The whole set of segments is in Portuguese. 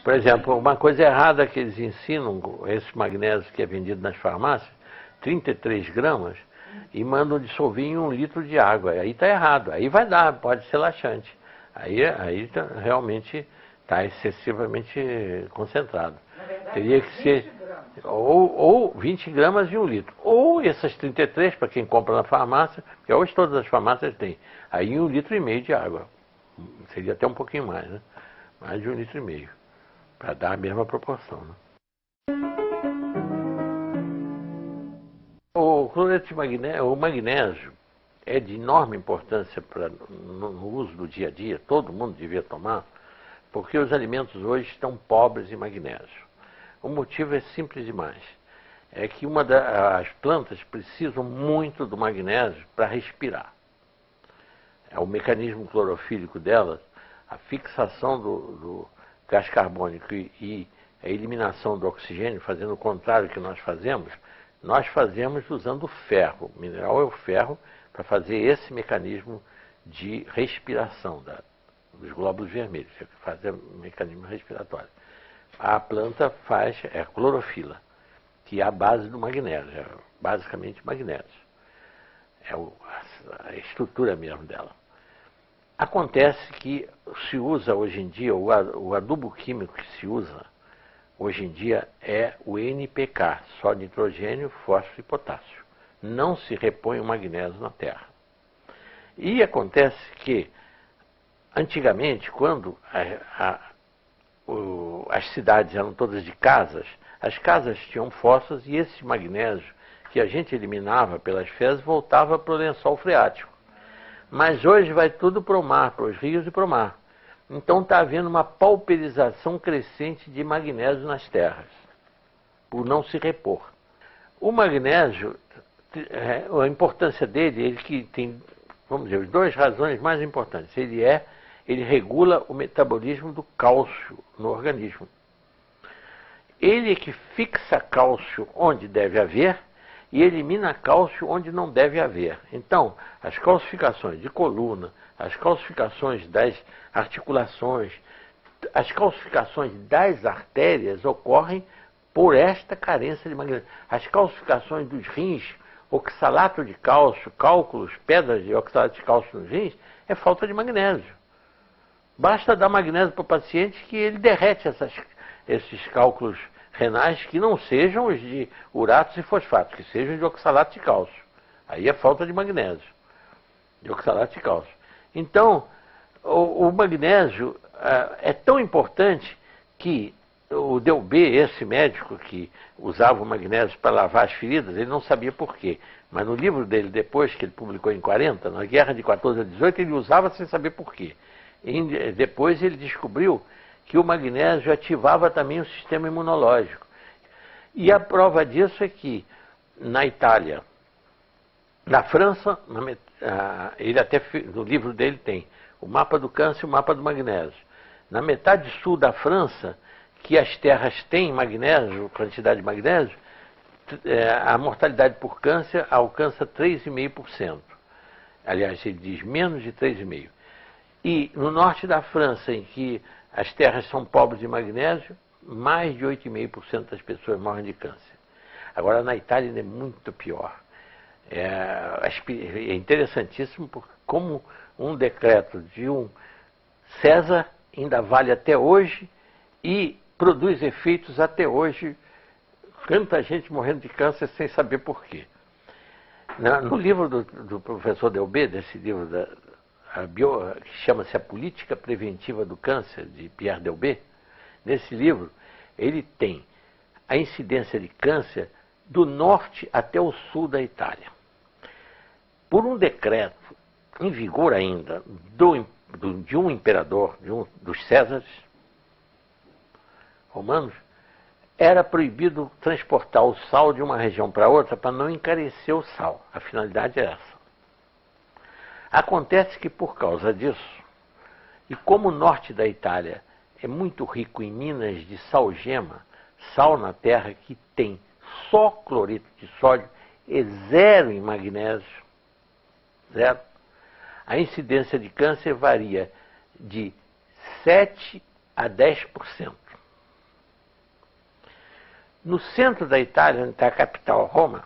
Por exemplo, uma coisa errada que eles ensinam, esse magnésio que é vendido nas farmácias, 33 gramas, e mandam dissolver em 1 litro de água. Aí está errado, aí vai dar, pode ser laxante. Aí realmente está excessivamente concentrado. Na verdade, Teria que ser ou 20 gramas e 1 litro. Ou essas 33, para quem compra na farmácia, porque hoje todas as farmácias têm. Aí 1,5 litro de água. Seria até um pouquinho mais, né? Mais de 1,5 litro, para dar a mesma proporção. Né? O cloreto de magnésio, o magnésio é de enorme importância no uso do dia a dia, todo mundo devia tomar, porque os alimentos hoje estão pobres em magnésio. O motivo é simples demais. É que as plantas precisam muito do magnésio para respirar. É o mecanismo clorofílico delas, a fixação do gás carbônico e a eliminação do oxigênio, fazendo o contrário que nós fazemos usando o ferro. O mineral é o ferro para fazer esse mecanismo de respiração dos glóbulos vermelhos, que faz o mecanismo respiratório. A planta é a clorofila, que é a base do magnésio, é basicamente magnésio. É a estrutura mesmo dela. Acontece que se usa hoje em dia, o adubo químico que se usa hoje em dia é o NPK, só nitrogênio, fósforo e potássio. Não se repõe o magnésio na terra. E acontece que, antigamente, quando as cidades eram todas de casas, as casas tinham fossas e esse magnésio que a gente eliminava pelas fezes voltava para o lençol freático. Mas hoje vai tudo para o mar, para os rios e para o mar. Então está havendo uma pauperização crescente de magnésio nas terras, por não se repor. O magnésio, a importância dele, ele que tem, vamos dizer, as 2 razões mais importantes. Ele regula o metabolismo do cálcio no organismo. Ele é que fixa cálcio onde deve haver e elimina cálcio onde não deve haver. Então, as calcificações de coluna, as calcificações das articulações, as calcificações das artérias ocorrem por esta carência de magnésio. As calcificações dos rins, oxalato de cálcio, cálculos, pedras de oxalato de cálcio nos rins, é falta de magnésio. Basta dar magnésio para o paciente que ele derrete esses cálculos renais que não sejam os de uratos e fosfatos, que sejam de oxalato de cálcio. Aí é falta de magnésio, de oxalato de cálcio. Então, o magnésio é tão importante que o Delbé, esse médico que usava o magnésio para lavar as feridas, ele não sabia por quê. Mas no livro dele, depois que ele publicou em 40, na Guerra de 14 a 18, ele usava sem saber por quê. E depois ele descobriu que o magnésio ativava também o sistema imunológico. E a prova disso é que na Itália, na França, ele até no livro dele tem o mapa do câncer e o mapa do magnésio. Na metade sul da França, que as terras têm magnésio, quantidade de magnésio, a mortalidade por câncer alcança 3,5%. Aliás, ele diz menos de 3,5%. E no norte da França, em que as terras são pobres de magnésio, mais de 8,5% das pessoas morrem de câncer. Agora, na Itália ainda é muito pior. É interessantíssimo como um decreto de um César ainda vale até hoje e produz efeitos até hoje. Tanta gente morrendo de câncer sem saber por quê. No livro do professor Delbé, desse livro que chama-se A Política Preventiva do Câncer, de Pierre Delbé, nesse livro, ele tem a incidência de câncer do norte até o sul da Itália. Por um decreto em vigor ainda de um imperador, dos Césares romanos, era proibido transportar o sal de uma região para outra para não encarecer o sal. A finalidade é essa. Acontece que por causa disso, e como o norte da Itália é muito rico em minas de salgema, sal na terra que tem só cloreto de sódio e 0 em magnésio, 0, a incidência de câncer varia de 7 a 10%. No centro da Itália, onde está a capital, Roma,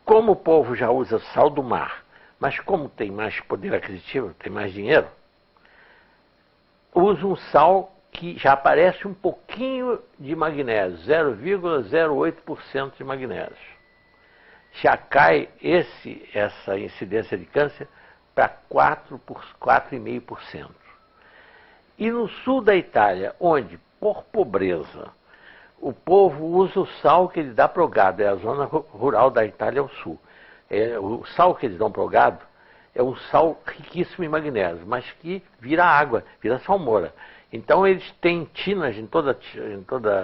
como o povo já usa sal do mar, mas como tem mais poder aquisitivo, tem mais dinheiro, usa um sal que já aparece um pouquinho de magnésio, 0,08% de magnésio. Já cai essa incidência de câncer para 4,5%. E no sul da Itália, onde, por pobreza, o povo usa o sal que ele dá para o gado, é a zona rural da Itália ao sul. O sal que eles dão para o gado é um sal riquíssimo em magnésio, mas que vira água, vira salmoura. Então eles têm tinas, em toda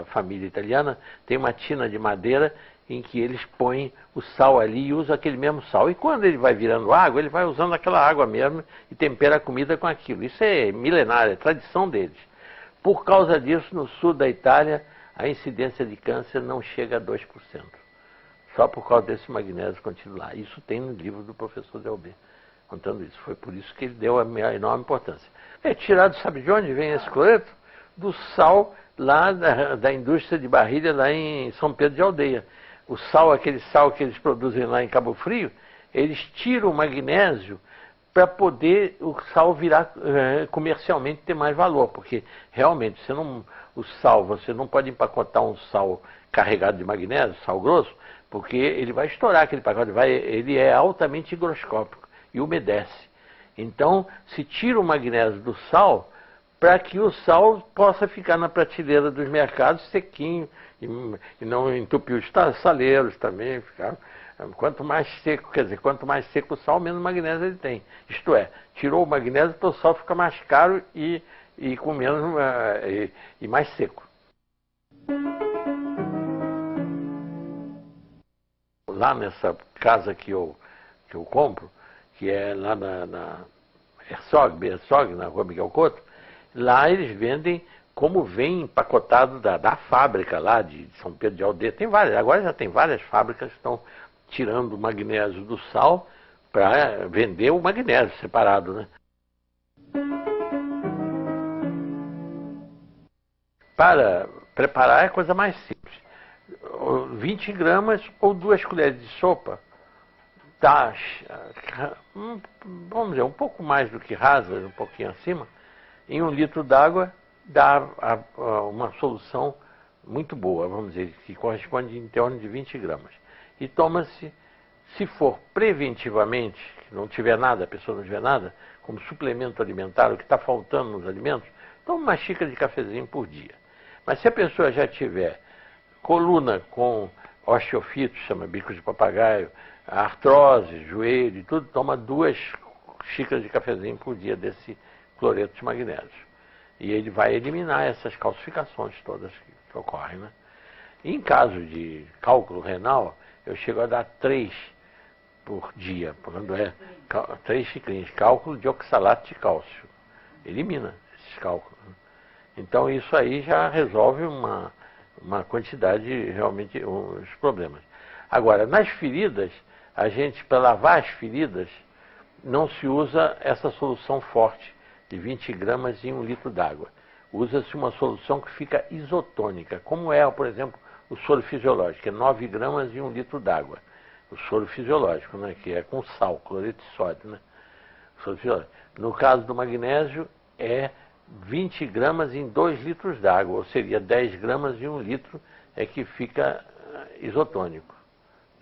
a família italiana, tem uma tina de madeira em que eles põem o sal ali e usam aquele mesmo sal. E quando ele vai virando água, ele vai usando aquela água mesmo e tempera a comida com aquilo. Isso é milenário, é tradição deles. Por causa disso, no sul da Itália, a incidência de câncer não chega a 2%. Só por causa desse magnésio contido lá. Isso tem no livro do professor Delbé, contando isso. Foi por isso que ele deu a enorme importância. É tirado, sabe de onde vem esse cloreto? Do sal lá da indústria de Barrilha, lá em São Pedro de Aldeia. O sal, aquele sal que eles produzem lá em Cabo Frio, eles tiram o magnésio para poder o sal virar comercialmente ter mais valor, porque realmente você não pode empacotar um sal carregado de magnésio, sal grosso, porque ele vai estourar aquele pacote, ele é altamente higroscópico e umedece. Então, se tira o magnésio do sal para que o sal possa ficar na prateleira dos mercados sequinho e não entupir os saleiros também. Quanto mais seco, quer dizer, quanto mais seco o sal, menos magnésio ele tem. Isto é, tirou o magnésio, então o sal fica mais caro e com menos e mais seco. Lá nessa casa que eu compro, que é lá na Herzog, na rua Miguel Couto, lá eles vendem como vem empacotado da fábrica lá de São Pedro de Aldeia. Tem várias, agora já tem várias fábricas que estão tirando o magnésio do sal para vender o magnésio separado, né? Para preparar é a coisa mais simples. 20 gramas ou 2 colheres de sopa, dá, vamos dizer, um pouco mais do que rasa, um pouquinho acima, em 1 litro d'água dá uma solução muito boa, vamos dizer, que corresponde em torno de 20 gramas. E toma-se, se for preventivamente, que não tiver nada, a pessoa não tiver nada, como suplemento alimentar, o que está faltando nos alimentos, toma uma xícara de cafezinho por dia. Mas se a pessoa já tiver coluna com osteofito, chama bico de papagaio, artrose, joelho e tudo, toma 2 xícaras de cafezinho por dia desse cloreto de magnésio. E ele vai eliminar essas calcificações todas que ocorrem, né? Em caso de cálculo renal, eu chego a dar 3 por dia, quando 3 xicrinhas, cálculo de oxalato de cálcio. Elimina esses cálculos. Então isso aí já resolve uma quantidade, realmente, os problemas. Agora, nas feridas, a gente, para lavar as feridas, não se usa essa solução forte de 20 gramas em 1 litro d'água. Usa-se uma solução que fica isotônica, como é, por exemplo, o soro fisiológico, que é 9 gramas em 1 litro d'água. O soro fisiológico, né, que é com sal, cloreto de sódio, né? O soro fisiológico. No caso do magnésio, é 20 gramas em 2 litros d'água, ou seria 10 gramas em 1 litro, é que fica isotônico.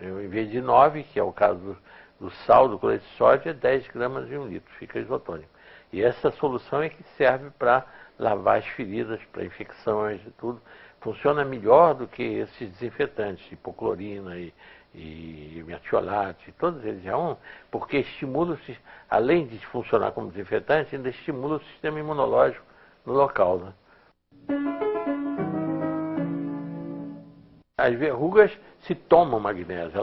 Em vez de 9, que é o caso do sal, do cloreto de sódio, é 10 gramas em 1 litro, fica isotônico. E essa solução é que serve para lavar as feridas, para infecções e tudo. Funciona melhor do que esses desinfetantes, hipoclorina e metiolato, e todos eles porque estimula, além de funcionar como desinfetante, ainda estimula o sistema imunológico no local, né? As verrugas se tomam magnésio,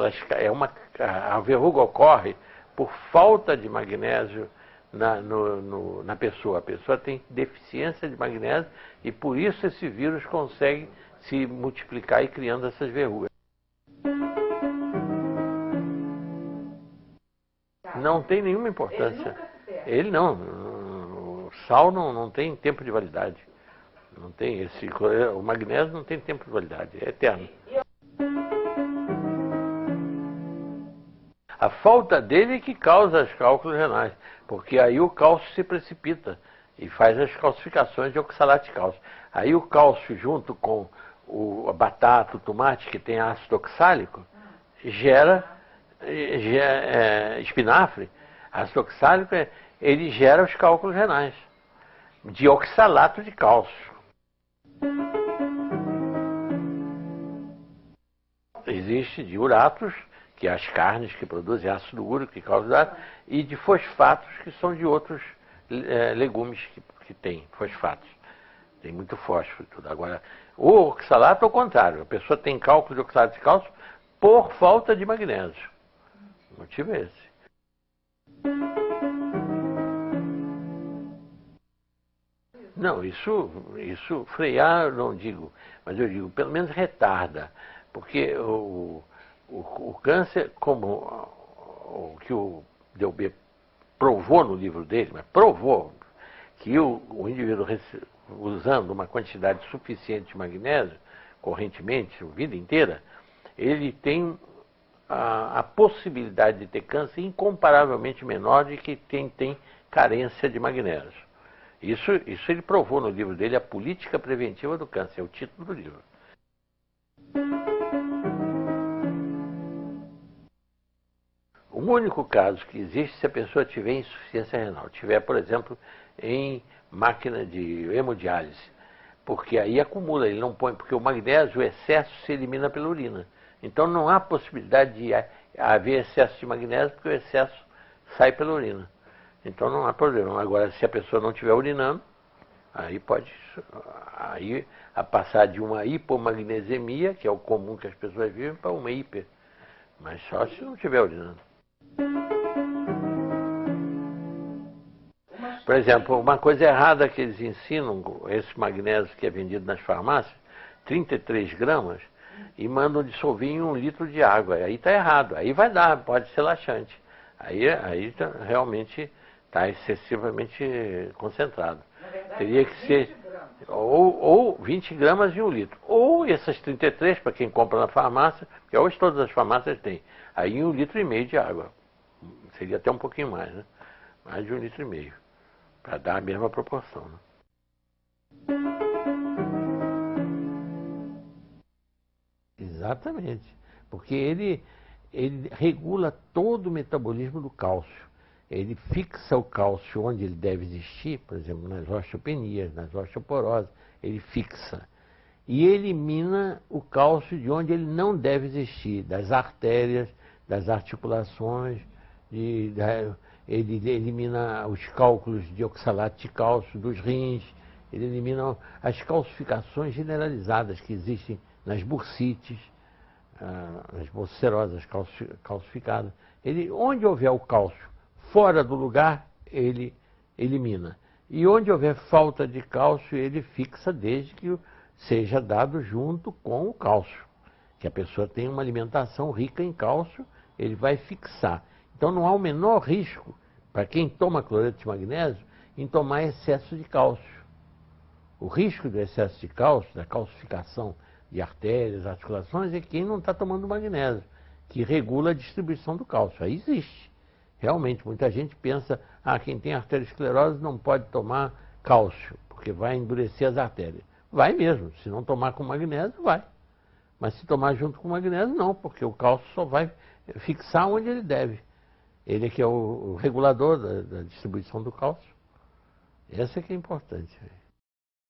a verruga ocorre por falta de magnésio na pessoa. A pessoa tem deficiência de magnésio e por isso esse vírus consegue se multiplicar e criando essas verrugas. Não tem nenhuma importância. Ele não. O sal não tem tempo de validade. Não tem esse, o magnésio não tem tempo de validade, é eterno. A falta dele é que causa os cálculos renais, porque aí o cálcio se precipita e faz as calcificações de oxalato de cálcio. Aí o cálcio, junto com a batata, o tomate, que tem ácido oxálico, gera espinafre. Ácido oxálico, ele gera os cálculos renais, de oxalato de cálcio. Existe de uratos, que é as carnes que produzem ácido úrico, que causa urato, e de fosfatos, que são de outros legumes que tem fosfatos. Tem muito fósforo e tudo. Agora, o oxalato, ao contrário, a pessoa tem cálculo de oxalato de cálcio por falta de magnésio. O motivo é esse. Não, isso frear, não digo, mas eu digo, pelo menos retarda. Porque o câncer, como o que o Delbé provou no livro dele, mas provou que o indivíduo usando uma quantidade suficiente de magnésio, correntemente, a vida inteira, ele tem a possibilidade de ter câncer incomparavelmente menor de que quem tem carência de magnésio. Isso ele provou no livro dele, A Política Preventiva do Câncer, é o título do livro. O único caso que existe se a pessoa tiver insuficiência renal, tiver, por exemplo, em máquina de hemodiálise, porque aí acumula, ele não põe, porque o magnésio, o excesso se elimina pela urina. Então não há possibilidade de haver excesso de magnésio, porque o excesso sai pela urina. Então não há problema. Agora, se a pessoa não estiver urinando, aí pode a passar de uma hipomagnesemia, que é o comum que as pessoas vivem, para uma hiper. Mas só se não estiver urinando. Por exemplo, uma coisa errada que eles ensinam, esse magnésio que é vendido nas farmácias, 33 gramas, e mandam dissolver em 1 litro de água. Aí está errado, aí vai dar, pode ser laxante. Aí realmente está excessivamente concentrado. Teria que ser ou 20 gramas em 1 litro. Ou essas 33, para quem compra na farmácia, que hoje todas as farmácias têm, aí em 1,5 litro de água. Seria até um pouquinho mais, né? Mais de 1,5 litro, para dar a mesma proporção. Né? Exatamente, porque ele regula todo o metabolismo do cálcio. Ele fixa o cálcio onde ele deve existir, por exemplo, nas osteopenias, nas osteoporoses, ele fixa. E elimina o cálcio de onde ele não deve existir, das artérias, das articulações, ele elimina os cálculos de oxalato de cálcio dos rins, ele elimina as calcificações generalizadas que existem nas bursites, nas bolserosas calcificadas. Onde houver o cálcio fora do lugar, ele elimina. E onde houver falta de cálcio, ele fixa desde que seja dado junto com o cálcio. Que a pessoa tenha uma alimentação rica em cálcio, ele vai fixar. Então não há o menor risco, para quem toma cloreto de magnésio, em tomar excesso de cálcio. O risco do excesso de cálcio, da calcificação de artérias, articulações, é quem não está tomando magnésio, que regula a distribuição do cálcio. Aí existe. Realmente, muita gente pensa, quem tem arteriosclerose não pode tomar cálcio, porque vai endurecer as artérias. Vai mesmo, se não tomar com magnésio, vai. Mas se tomar junto com magnésio, não, porque o cálcio só vai fixar onde ele deve. Ele é que é o regulador da distribuição do cálcio. Essa é que é importante.